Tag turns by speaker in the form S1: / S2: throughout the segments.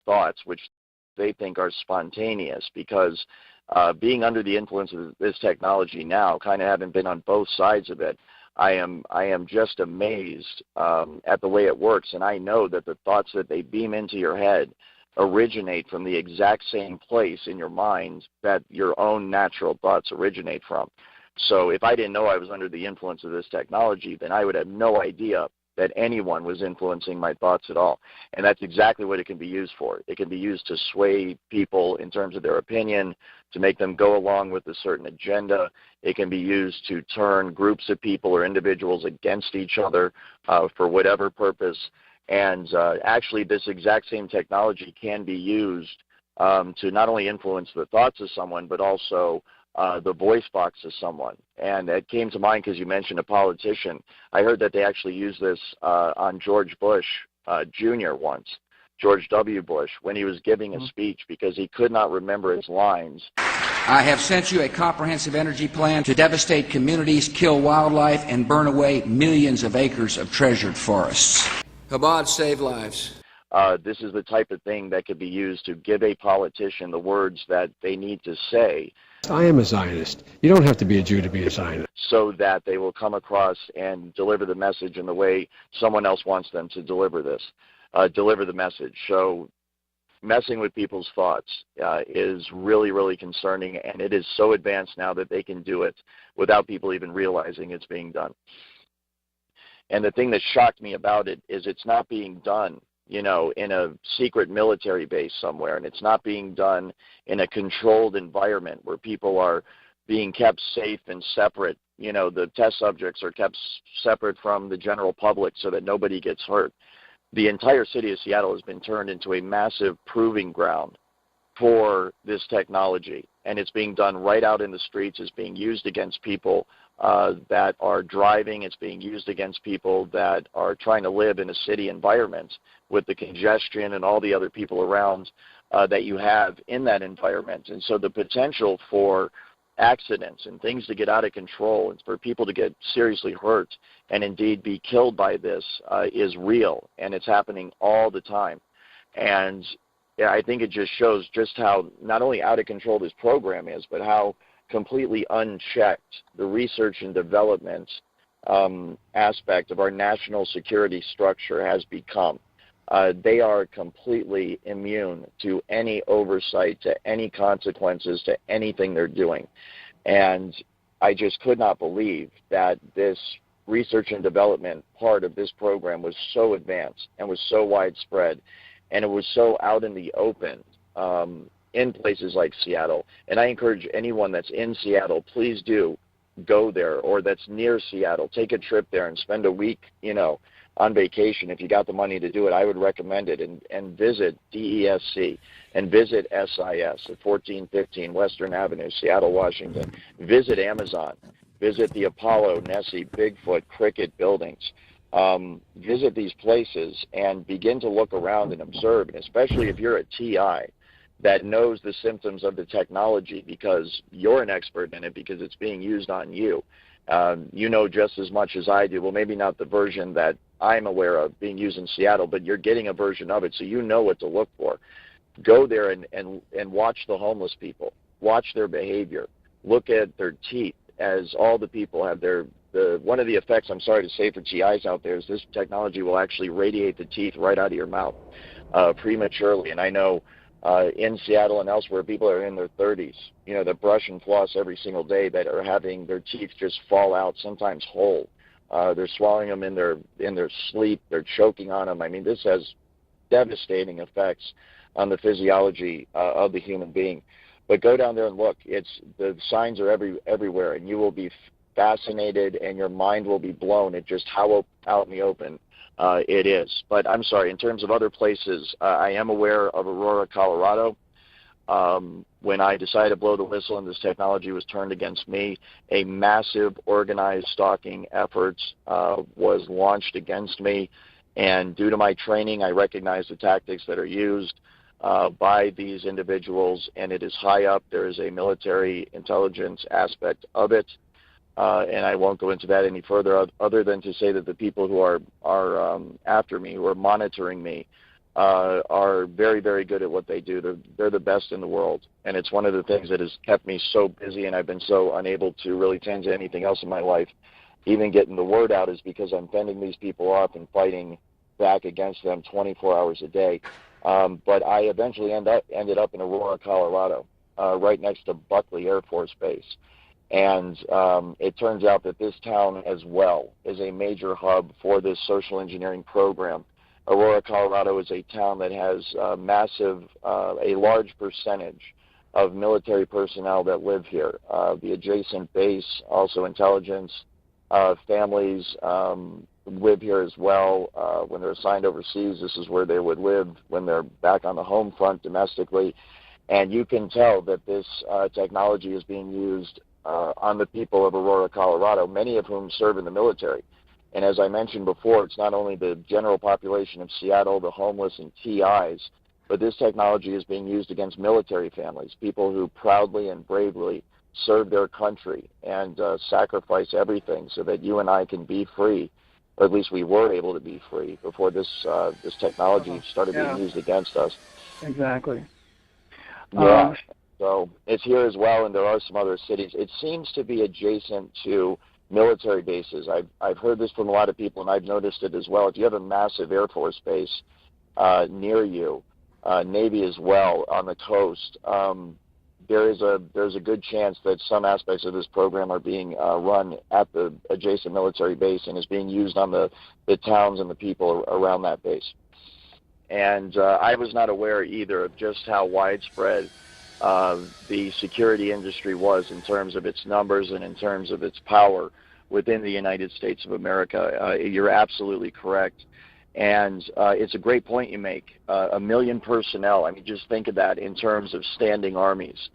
S1: thoughts, which they think are spontaneous, because being under the influence of this technology now, kind of having been on both sides of it, I am just amazed at the way it works, and I know that the thoughts that they beam into your head originate from the exact same place in your mind that your own natural thoughts originate from. So if I didn't know I was under the influence of this technology, then I would have no idea that anyone was influencing my thoughts at all. And that's exactly what it can be used for. It can be used to sway people in terms of their opinion, to make them go along with a certain agenda. It can be used to turn groups of people or individuals against each other for whatever purpose. And actually, this exact same technology can be used to not only influence the thoughts of someone, but also the voice box of someone. And it came to mind because you mentioned a politician. I heard that they actually used this on George Bush Jr. once, George W. Bush, when he was giving a speech because he could not remember his lines.
S2: I have sent you a comprehensive energy plan to devastate communities, kill wildlife, and burn away millions of acres of treasured forests. Chabad save lives.
S1: This is the type of thing that could be used to give a politician the words that they need to say.
S3: I am a Zionist. You don't have to be a Jew to be a Zionist.
S1: So that they will come across and deliver the message in the way someone else wants them to deliver the message. So messing with people's thoughts is really, really concerning, and it is so advanced now that they can do it without people even realizing it's being done. And the thing that shocked me about it is it's not being done, in a secret military base somewhere, and it's not being done in a controlled environment where people are being kept safe and separate. The test subjects are kept separate from the general public so that nobody gets hurt. The entire city of Seattle has been turned into a massive proving ground for this technology, and it's being done right out in the streets. It's being used against people that are driving. It's being used against people that are trying to live in a city environment with the congestion and all the other people around that you have in that environment. And so the potential for accidents and things to get out of control and for people to get seriously hurt and indeed be killed by this is real, and it's happening all the time. And I think it just shows just how not only out of control this program is, but how completely unchecked the research and development aspect of our national security structure has become. They are completely immune to any oversight, to any consequences, to anything they're doing. And I just could not believe that this research and development part of this program was so advanced and was so widespread, and it was so out in the open in places like Seattle. And I encourage anyone that's in Seattle, please do go there, or that's near Seattle. Take a trip there and spend a week, on vacation. If you got the money to do it, I would recommend it, and visit DESC and visit SIS at 1415 Western Avenue, Seattle, Washington. Visit Amazon. Visit the Apollo, Nessie, Bigfoot, Cricket buildings. Visit these places and begin to look around and observe, and especially if you're a TI that knows the symptoms of the technology because you're an expert in it, because it's being used on you. You know just as much as I do. Well, maybe not the version that I'm aware of being used in Seattle, but you're getting a version of it, so you know what to look for. Go there and watch the homeless people. Watch their behavior. Look at their teeth, as all the people have one of the effects, I'm sorry to say, for TIs out there is this technology will actually radiate the teeth right out of your mouth prematurely. And I know in Seattle and elsewhere, people are in their 30s, that brush and floss every single day, that are having their teeth just fall out, sometimes whole. They're swallowing them in their sleep. They're choking on them. I mean, this has devastating effects on the physiology of the human being. But go down there and look. The signs are everywhere, and you will be fascinated, and your mind will be blown at just how out in the open it is. But I'm sorry, in terms of other places, I am aware of Aurora, Colorado. When I decided to blow the whistle and this technology was turned against me, a massive organized stalking effort was launched against me. And due to my training, I recognize the tactics that are used by these individuals, and it is high up. There is a military intelligence aspect of it. And I won't go into that any further, other than to say that the people who are after me, who are monitoring me, are very, very good at what they do. They're the best in the world, and it's one of the things that has kept me so busy, and I've been so unable to really tend to anything else in my life. Even getting the word out is because I'm fending these people off and fighting back against them 24 hours a day. But I eventually ended up in Aurora, Colorado, right next to Buckley Air Force Base. And it turns out that this town as well is a major hub for this social engineering program. Aurora, Colorado is a town that has a large percentage of military personnel that live here. The adjacent base, also intelligence, families live here as well. When they're assigned overseas, this is where they would live when they're back on the home front domestically. And you can tell that this technology is being used on the people of Aurora, Colorado, many of whom serve in the military. And as I mentioned before, it's not only the general population of Seattle, the homeless and TIs, but this technology is being used against military families, people who proudly and bravely serve their country and sacrifice everything so that you and I can be free, or at least we were able to be free before this technology started being used against us.
S4: Exactly.
S1: Yeah. So it's here as well, and there are some other cities. It seems to be adjacent to military bases. I've heard this from a lot of people, and I've noticed it as well. If you have a massive Air Force base near you, Navy as well on the coast, there's a good chance that some aspects of this program are being run at the adjacent military base and is being used on the towns and the people around that base. And I was not aware either of just how widespread the security industry was in terms of its numbers and in terms of its power within the United States of America. You're absolutely correct. And it's a great point you make. 1 million personnel, I mean, just think of that in terms of standing armies.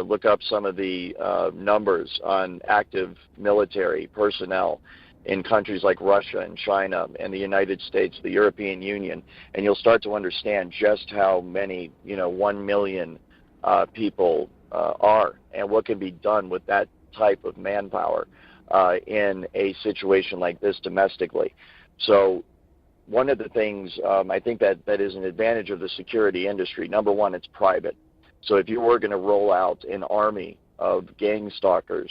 S1: Look up some of the numbers on active military personnel in countries like Russia and China and the United States, the European Union, and you'll start to understand just how many, 1 million people are and what can be done with that type of manpower in a situation like this domestically. So one of the things I think that is an advantage of the security industry, number one, it's private. So if you were going to roll out an army of gang stalkers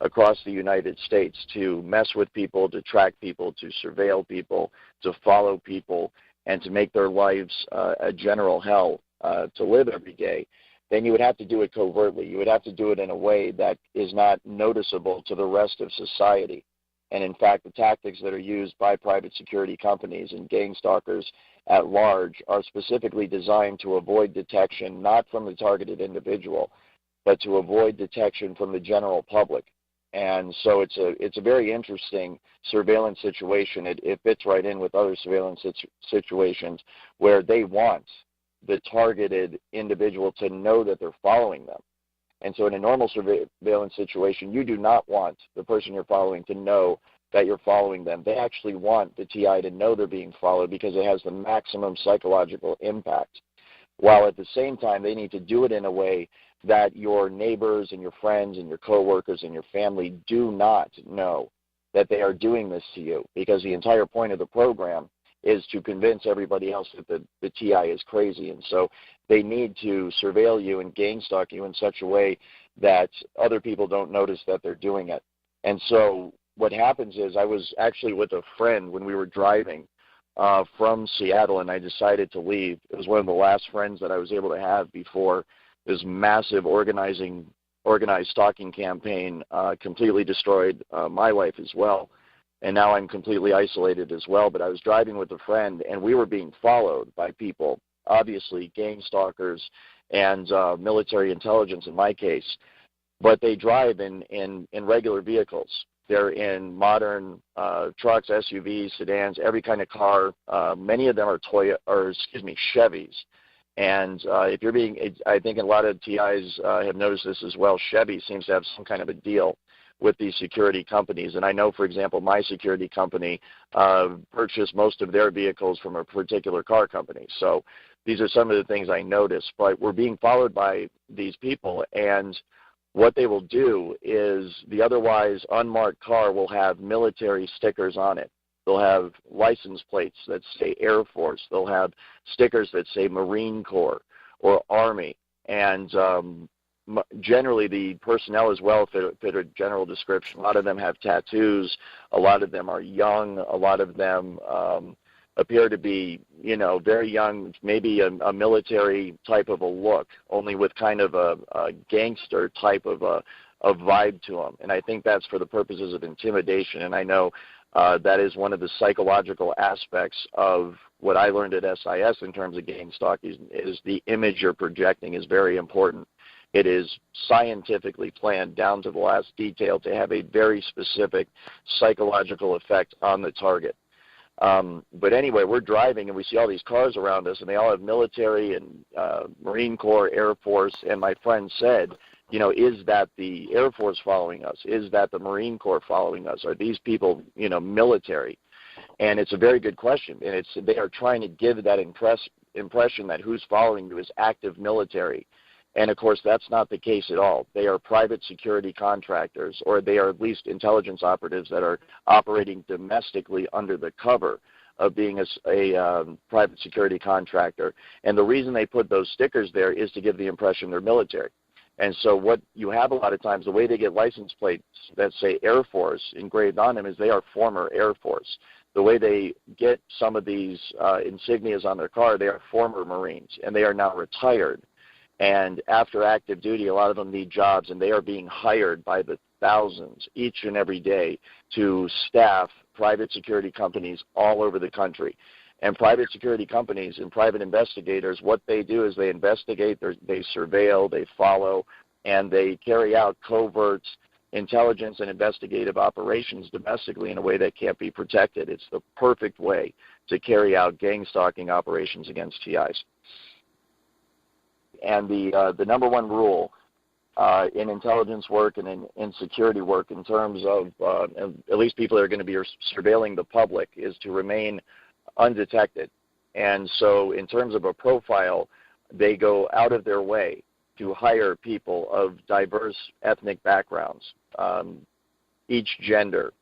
S1: across the United States to mess with people, to track people, to surveil people, to follow people, and to make their lives a general hell to live every day, then you would have to do it covertly. You would have to do it in a way that is not noticeable to the rest of society. And in fact, the tactics that are used by private security companies and gang stalkers at large are specifically designed to avoid detection, not from the targeted individual, but to avoid detection from the general public. And so it's a very interesting surveillance situation. It fits right in with other surveillance situations where they want the targeted individual to know that they're following them. And so in a normal surveillance situation, you do not want the person you're following to know that you're following them. They actually want the TI to know they're being followed because it has the maximum psychological impact. While at the same time, they need to do it in a way that your neighbors and your friends and your coworkers and your family do not know that they are doing this to you, because the entire point of the program is to convince everybody else that the TI is crazy. And so they need to surveil you and gang stalk you in such a way that other people don't notice that they're doing it. And so what happens is, I was actually with a friend when we were driving from Seattle, and I decided to leave. It was one of the last friends that I was able to have before this massive organized stalking campaign completely destroyed my life as well. And now I'm completely isolated as well. But I was driving with a friend, and we were being followed by people, obviously gang stalkers and military intelligence in my case. But they drive in regular vehicles. They're in modern trucks, SUVs, sedans, every kind of car. Many of them are Chevys. And if you're I think a lot of TIs have noticed this as well. Chevy seems to have some kind of a deal with these security companies. And I know, for example, my security company purchased most of their vehicles from a particular car company. So these are some of the things I noticed. But we're being followed by these people, and what they will do is the otherwise unmarked car will have military stickers on it. They'll have license plates that say Air Force. They'll have stickers that say Marine Corps or Army. And generally the personnel as well fit a general description. A lot of them have tattoos. A lot of them are young. A lot of them appear to be, very young, maybe a military type of a look, only with kind of a gangster type of a vibe to them. And I think that's for the purposes of intimidation. And I know that is one of the psychological aspects of what I learned at SIS in terms of gang stalking is the image you're projecting is very important. It is scientifically planned down to the last detail to have a very specific psychological effect on the target. But anyway, we're driving and we see all these cars around us, and they all have military and Marine Corps, Air Force, and my friend said, is that the Air Force following us? Is that the Marine Corps following us? Are these people, military? And it's a very good question, and they are trying to give that impression that who's following you is active military. And, of course, that's not the case at all. They are private security contractors, or they are at least intelligence operatives that are operating domestically under the cover of being a private security contractor. And the reason they put those stickers there is to give the impression they're military. And so what you have a lot of times, the way they get license plates that say Air Force engraved on them is they are former Air Force. The way they get some of these insignias on their car, they are former Marines, and they are now retired. And after active duty, a lot of them need jobs, and they are being hired by the thousands each and every day to staff private security companies all over the country. And private security companies and private investigators, what they do is they investigate, they surveil, they follow, and they carry out covert intelligence and investigative operations domestically in a way that can't be protected. It's the perfect way to carry out gang stalking operations against TIs. And the number one rule in intelligence work and in security work in terms of at least people that are going to be surveilling the public is to remain undetected. And so in terms of a profile, they go out of their way to hire people of diverse ethnic backgrounds, each gender,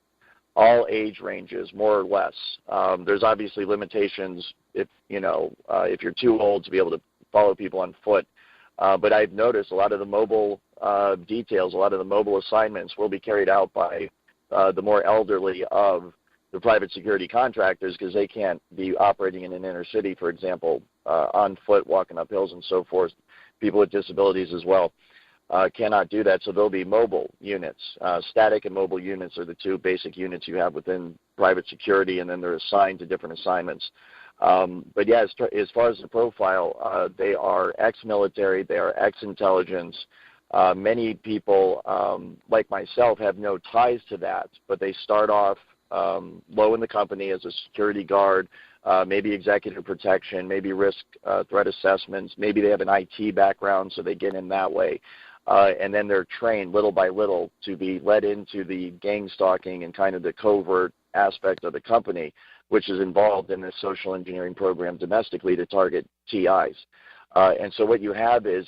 S1: all age ranges, more or less. There's obviously limitations if you're too old to be able to follow people on foot. But I've noticed a lot of the mobile details, a lot of the mobile assignments will be carried out by the more elderly of the private security contractors because they can't be operating in an inner city, for example, on foot, walking up hills and so forth. People with disabilities as well cannot do that, so there'll be mobile units. Static and mobile units are the two basic units you have within private security, and then they're assigned to different assignments. But yeah, as far as the profile, they are ex-military, they are ex-intelligence. Many people, like myself, have no ties to that, but they start off low in the company as a security guard, maybe executive protection, maybe risk threat assessments, maybe they have an IT background, so they get in that way. And then they're trained little by little to be led into the gang stalking and kind of the covert aspect of the company, which is involved in this social engineering program domestically to target TIs. And so what you have is